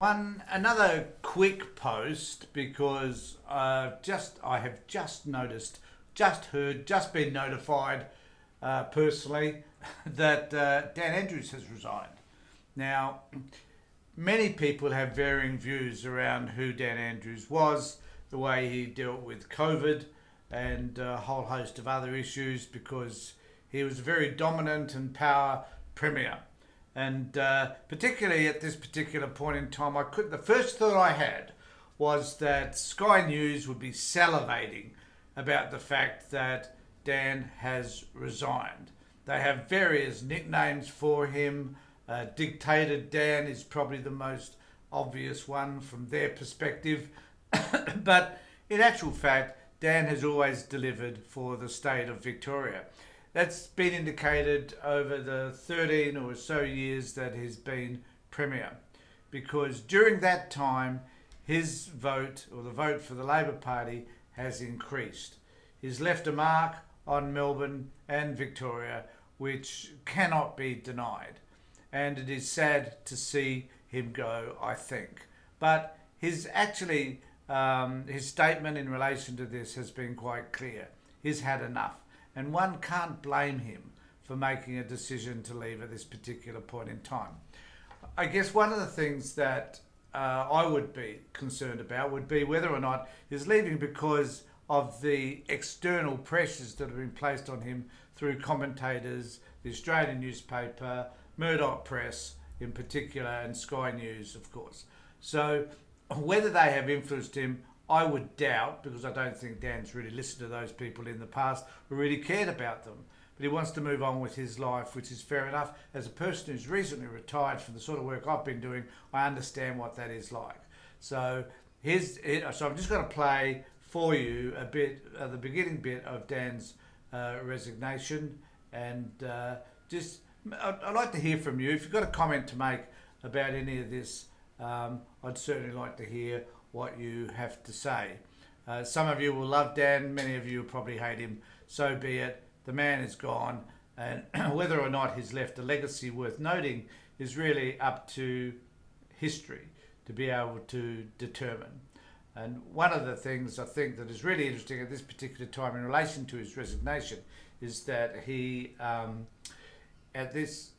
Another quick post because I have just noticed, just heard, just been notified personally that Dan Andrews has resigned. Now, many people have varying views around who Dan Andrews was, the way he dealt with COVID and a whole host of other issues because he was a very dominant and power premier. And particularly at this particular point in time, the first thought I had was that Sky News would be salivating about the fact that Dan has resigned. They have various nicknames for him. Dictator Dan is probably the most obvious one from their perspective. But in actual fact, Dan has always delivered for the state of Victoria. That's been indicated over the 13 or so years that he's been Premier, because during that time, his vote, or the vote for the Labor Party, has increased. He's left a mark on Melbourne and Victoria, which cannot be denied. And it is sad to see him go, I think. But his statement in relation to this has been quite clear. He's had enough. And one can't blame him for making a decision to leave at this particular point in time. I guess one of the things that I would be concerned about would be whether or not he's leaving because of the external pressures that have been placed on him through commentators, the Australian newspaper, Murdoch Press in particular, and Sky News, of course. So whether they have influenced him, I would doubt, because I don't think Dan's really listened to those people in the past who really cared about them. But he wants to move on with his life, which is fair enough. As a person who's recently retired from the sort of work I've been doing, I understand what that is like. So I'm just going to play for you a bit, the beginning bit of Dan's resignation. And I'd like to hear from you. If you've got a comment to make about any of this, I'd certainly like to hear what you have to say. Some of you will love Dan, many of you will probably hate him. So be it. The man is gone, and whether or not he's left a legacy worth noting is really up to history to be able to determine. And one of the things I think that is really interesting at this particular time in relation to his resignation is that he, at this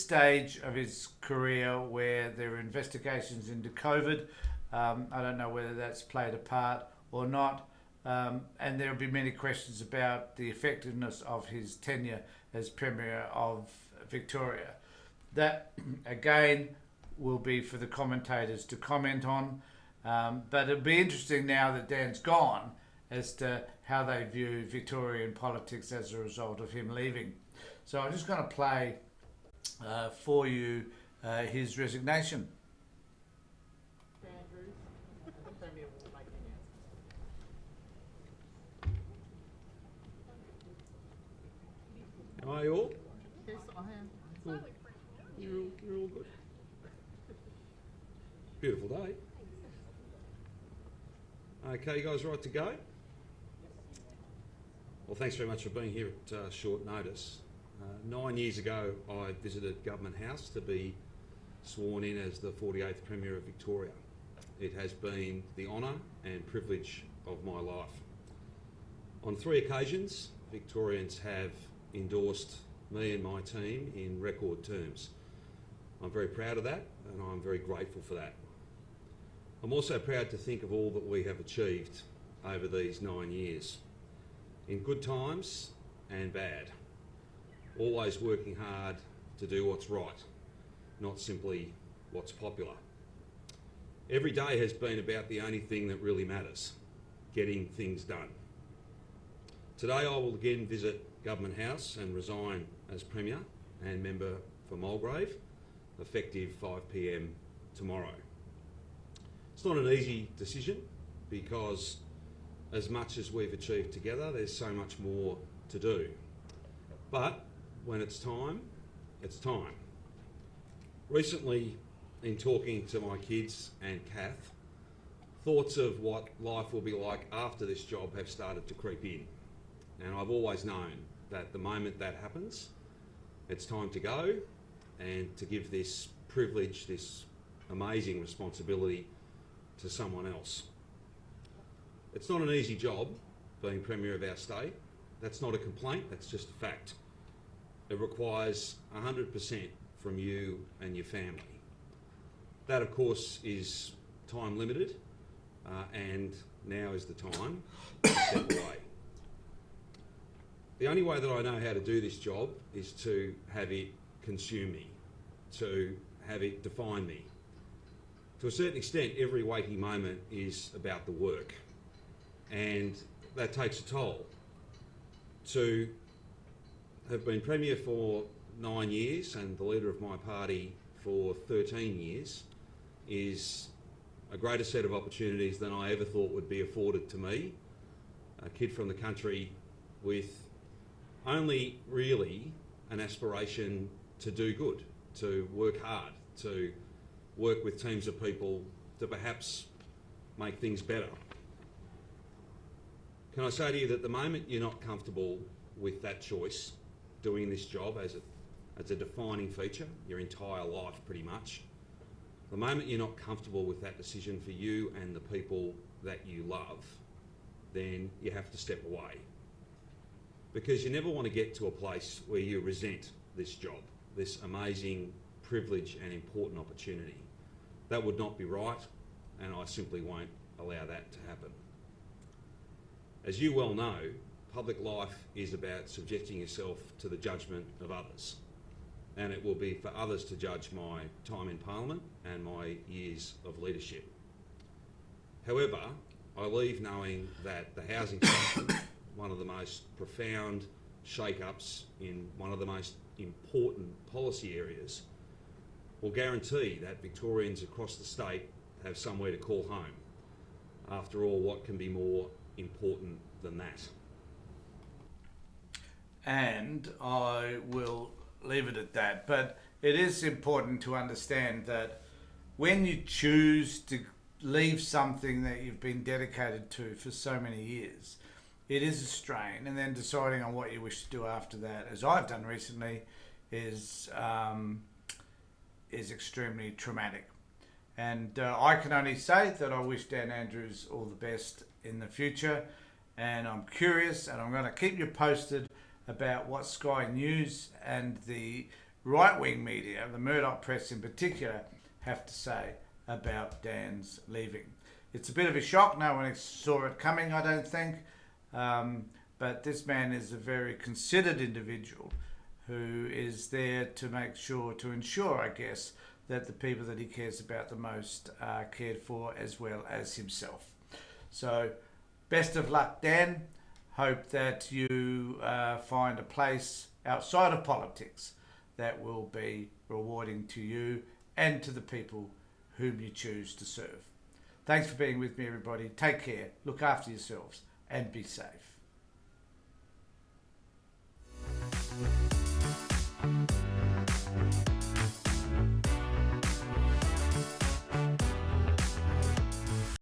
stage of his career where there are investigations into COVID, I don't know whether that's played a part or not, and there will be many questions about the effectiveness of his tenure as Premier of Victoria. That, again, will be for the commentators to comment on, but it'll be interesting now that Dan's gone as to how they view Victorian politics as a result of him leaving. So I'm just going to play for you his resignation. Are you all? Yes, I am. Cool. You're all good. Beautiful day. Okay, you guys right to go? Well, thanks very much for being here at short notice. 9 years ago, I visited Government House to be sworn in as the 48th Premier of Victoria. It has been the honour and privilege of my life. On 3 occasions, Victorians have endorsed me and my team in record terms. I'm very proud of that, and I'm very grateful for that. I'm also proud to think of all that we have achieved over these 9 years, in good times and bad, always working hard to do what's right, not simply what's popular. Every day has been about the only thing that really matters, getting things done. Today I will again visit Government House and resign as Premier and member for Mulgrave, effective 5 p.m. tomorrow. It's not an easy decision because as much as we've achieved together, there's so much more to do. But when it's time, it's time. Recently, in talking to my kids and Kath, thoughts of what life will be like after this job have started to creep in. And I've always known that the moment that happens, it's time to go and to give this privilege, this amazing responsibility to someone else. It's not an easy job being Premier of our state. That's not a complaint, that's just a fact. It requires 100% from you and your family. That, of course, is time limited, and now is the time to step away. The only way that I know how to do this job is to have it consume me, to have it define me. To a certain extent, every waking moment is about the work, and that takes a toll. To have been Premier for 9 years and the leader of my party for 13 years is a greater set of opportunities than I ever thought would be afforded to me, a kid from the country with only really an aspiration to do good, to work hard, to work with teams of people to perhaps make things better. Can I say to you that the moment you're not comfortable with that choice, doing this job as a defining feature, your entire life pretty much, the moment you're not comfortable with that decision for you and the people that you love, then you have to step away. Because you never want to get to a place where you resent this job, this amazing privilege and important opportunity. That would not be right, and I simply won't allow that to happen. As you well know, public life is about subjecting yourself to the judgment of others, and it will be for others to judge my time in Parliament and my years of leadership. However, I leave knowing that the housing sector, one of the most profound shake-ups in one of the most important policy areas, will guarantee that Victorians across the state have somewhere to call home. After all, what can be more important than that? And I will leave it at that. But it is important to understand that when you choose to leave something that you've been dedicated to for so many years, it is a strain, and then deciding on what you wish to do after that, as I've done recently, is extremely traumatic. And I can only say that I wish Dan Andrews all the best in the future, and I'm curious, and I'm going to keep you posted about what Sky News and the right-wing media, the Murdoch press in particular, have to say about Dan's leaving. It's a bit of a shock. No one saw it coming, I don't think. But this man is a very considered individual who is there to make sure, to ensure, I guess, that the people that he cares about the most are cared for, as well as himself. So, best of luck, Dan. Hope that you find a place outside of politics that will be rewarding to you and to the people whom you choose to serve. Thanks for being with me, everybody. Take care, look after yourselves, and be safe.